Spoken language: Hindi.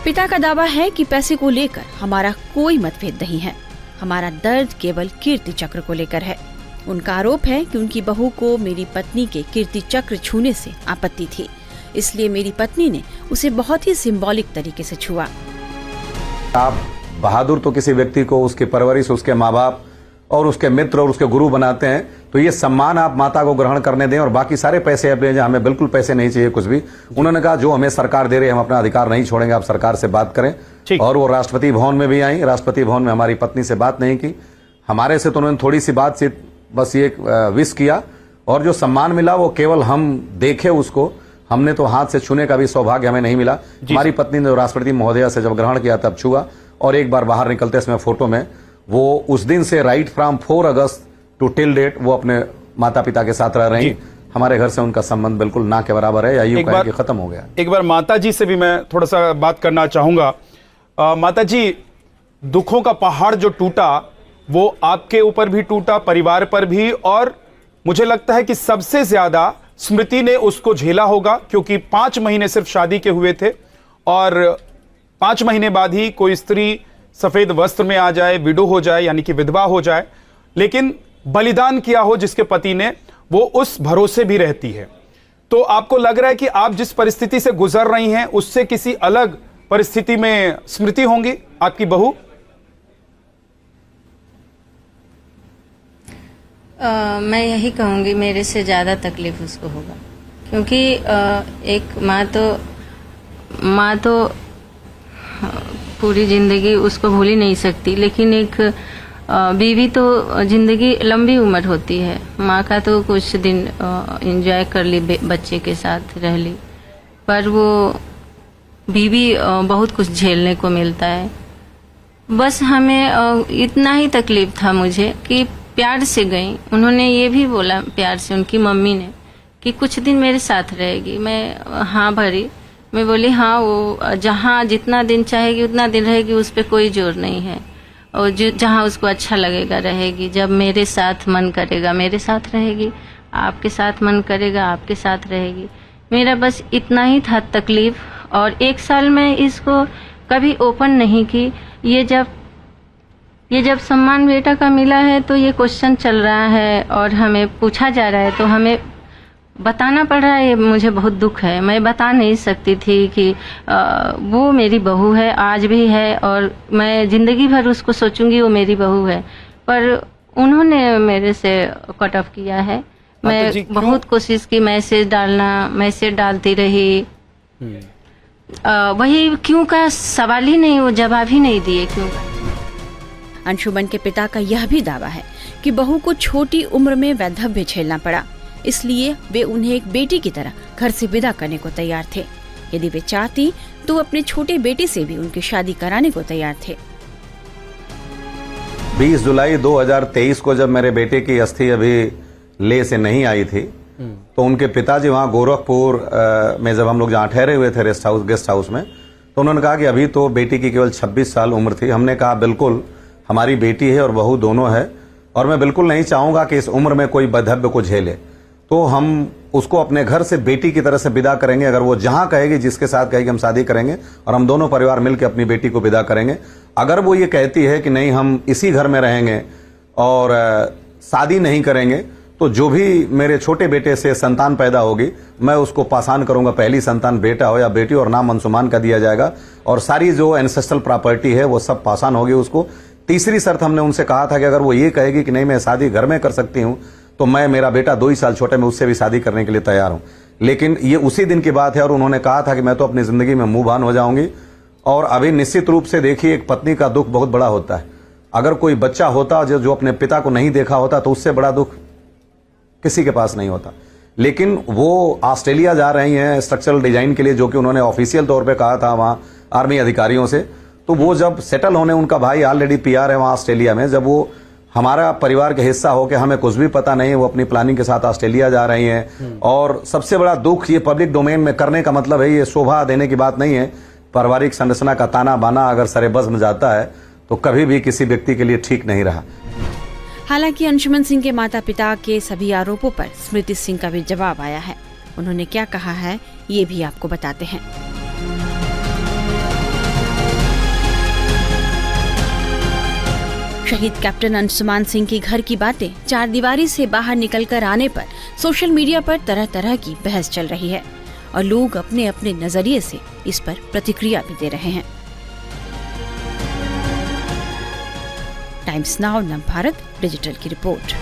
पिता का दावा है कि पैसे को लेकर हमारा कोई मतभेद नहीं है, हमारा दर्द केवल कीर्ति चक्र को लेकर है। उनका आरोप है कि उनकी बहू को मेरी पत्नी के कीर्ति चक्र छूने से आपत्ति थी, इसलिए मेरी पत्नी ने उसे बहुत ही सिंबॉलिक तरीके से छुआ। आप बहादुर तो किसी व्यक्ति को उसकी परवरिश, उसके माँ बाप और उसके मित्र और उसके गुरु बनाते हैं, तो ये सम्मान आप माता को ग्रहण करने दें और बाकी सारे पैसे आप ले जाएं, हमें बिल्कुल पैसे नहीं चाहिए कुछ भी। उन्होंने कहा जो हमें सरकार दे रही है हम अपना अधिकार नहीं छोड़ेंगे, आप सरकार से बात करें। और वो राष्ट्रपति भवन में भी आई, राष्ट्रपति भवन में हमारी पत्नी से बात नहीं की, हमारे से तो उन्होंने थोड़ी सी बातचीत बस ये विश किया, और जो सम्मान मिला वो केवल हम देखे उसको, हमने तो हाथ से छूने का भी सौभाग्य हमें नहीं मिला। हमारी पत्नी ने राष्ट्रपति महोदया से जब ग्रहण किया तब छुआ, और एक बार बाहर निकलते इसमें फोटो में वो उस दिन से राइट फ्रॉम 4 अगस्त टू टिल डेट वो अपने माता पिता के साथ रह रही। हमारे घर से उनका संबंध बिल्कुल ना के बराबर है, या यूं कहें कि खत्म हो गया। एक बार माता जी से भी मैं थोड़ा सा बात करना चाहूंगा। माता जी, दुखों का पहाड़ जो टूटा वो आपके ऊपर भी टूटा, परिवार पर भी, और मुझे लगता है कि सबसे ज्यादा स्मृति ने उसको झेला होगा, क्योंकि 5 महीने सिर्फ शादी के हुए थे और 5 महीने बाद ही कोई स्त्री सफेद वस्त्र में आ जाए, विडो हो जाए, यानी कि विधवा हो जाए, लेकिन बलिदान किया हो जिसके पति ने, वो उस भरोसे भी रहती है। तो आपको लग रहा है कि आप जिस परिस्थिति से गुजर रही हैं उससे किसी अलग परिस्थिति में स्मृति होंगी आपकी बहू? मैं यही कहूंगी मेरे से ज्यादा तकलीफ उसको होगा, क्योंकि एक माँ तो पूरी जिंदगी उसको भूल ही नहीं सकती, लेकिन एक बीवी तो जिंदगी लंबी उम्र होती है। माँ का तो कुछ दिन एंजॉय कर ली, बच्चे के साथ रह ली, पर वो बीवी बहुत कुछ झेलने को मिलता है। बस हमें इतना ही तकलीफ था मुझे कि प्यार से गई। उन्होंने ये भी बोला प्यार से, उनकी मम्मी ने, कि कुछ दिन मेरे साथ रहेगी। मैं हाँ भरी, मैं बोली हाँ, वो जहाँ जितना दिन चाहेगी उतना दिन रहेगी, उस पर कोई जोर नहीं है, और जहाँ उसको अच्छा लगेगा रहेगी। जब मेरे साथ मन करेगा मेरे साथ रहेगी, आपके साथ मन करेगा आपके साथ रहेगी। मेरा बस इतना ही था तकलीफ, और 1 साल में इसको कभी ओपन नहीं की। ये जब सम्मान बेटा का मिला है तो ये क्वेश्चन चल रहा है और हमें पूछा जा रहा है, तो हमें बताना पड़ रहा है। ये मुझे बहुत दुख है, मैं बता नहीं सकती थी कि वो मेरी बहू है, आज भी है, और मैं जिंदगी भर उसको सोचूंगी वो मेरी बहू है, पर उन्होंने मेरे से कट ऑफ किया है। मैं बहुत कोशिश की मैसेज डालती रही, वही क्यों का सवाल ही नहीं, वो जवाब ही नहीं दिए क्यों का। अंशुमन के पिता का यह भी दावा है कि बहू को छोटी उम्र में वैधव्य झेलना पड़ा, इसलिए वे उन्हें एक बेटी की तरह घर से विदा करने को तैयार थे। यदि वे चाहती तो अपने छोटे बेटे से भी उनकी शादी कराने को तैयार थे। 20 जुलाई 2023 को जब मेरे बेटे की अस्थि अभी ले से नहीं आई थी, तो उनके पिताजी वहाँ गोरखपुर में जब हम लोग जहाँ ठहरे हुए थे गेस्ट हाउस में, तो उन्होंने कहा कि अभी तो बेटी की केवल 26 साल उम्र थी। हमने कहा बिल्कुल, हमारी बेटी है और बहू दोनों है, और मैं बिल्कुल नहीं चाहूंगा कि इस उम्र में कोई वैधव्य को झेले, तो हम उसको अपने घर से बेटी की तरह से विदा करेंगे। अगर वो जहां कहेगी, जिसके साथ कहेगी, हम शादी करेंगे, और हम दोनों परिवार मिलकर अपनी बेटी को विदा करेंगे। अगर वो ये कहती है कि नहीं हम इसी घर में रहेंगे और शादी नहीं करेंगे, तो जो भी मेरे छोटे बेटे से संतान पैदा होगी मैं उसको पासान करूंगा, पहली संतान बेटा हो या बेटी, और नाम अंशुमान का दिया जाएगा, और सारी जो एंसेस्ट्रल प्रॉपर्टी है वो सब पासान होगी उसको। तीसरी शर्त हमने उनसे कहा था कि अगर वो ये कहेगी कि नहीं मैं शादी घर में कर सकती हूं, तो मैं, मेरा बेटा 2 ही साल छोटे में, उससे भी शादी करने के लिए तैयार हूं। लेकिन ये उसी दिन की बात है, और उन्होंने कहा था कि मैं तो अपनी जिंदगी में मूव ऑन हो जाऊंगी। और अभी निश्चित रूप से देखिए, एक पत्नी का दुख बहुत बड़ा होता है। अगर कोई बच्चा होता जो अपने पिता को नहीं देखा होता, तो उससे बड़ा दुख किसी के पास नहीं होता। लेकिन वो ऑस्ट्रेलिया जा रही हैं स्ट्रक्चरल डिजाइन के लिए, जो कि उन्होंने ऑफिशियल तौर पे कहा था वहां आर्मी अधिकारियों से। तो वो जब सेटल होने, उनका भाई ऑलरेडी PR है वहां ऑस्ट्रेलिया में, जब वो हमारा परिवार का हिस्सा हो के हमें कुछ भी पता नहीं है, वो अपनी प्लानिंग के साथ ऑस्ट्रेलिया जा रही हैं। और सबसे बड़ा दुख, ये पब्लिक डोमेन में करने का मतलब है, ये शोभा देने की बात नहीं है। पारिवारिक संरचना का ताना बाना अगर सरेबस में जाता है तो कभी भी किसी व्यक्ति के लिए ठीक नहीं रहा। हालांकि अंशुमन सिंह के माता पिता के सभी आरोपों पर स्मृति सिंह का भी जवाब आया है। उन्होंने क्या कहा है ये भी आपको बताते हैं। शहीद कैप्टन अंशुमान सिंह के घर की बातें चारदीवारी से बाहर निकलकर आने पर सोशल मीडिया पर तरह तरह की बहस चल रही है और लोग अपने अपने नजरिए से इस पर प्रतिक्रिया भी दे रहे हैं। टाइम्स नाउ नवभारत डिजिटल की रिपोर्ट।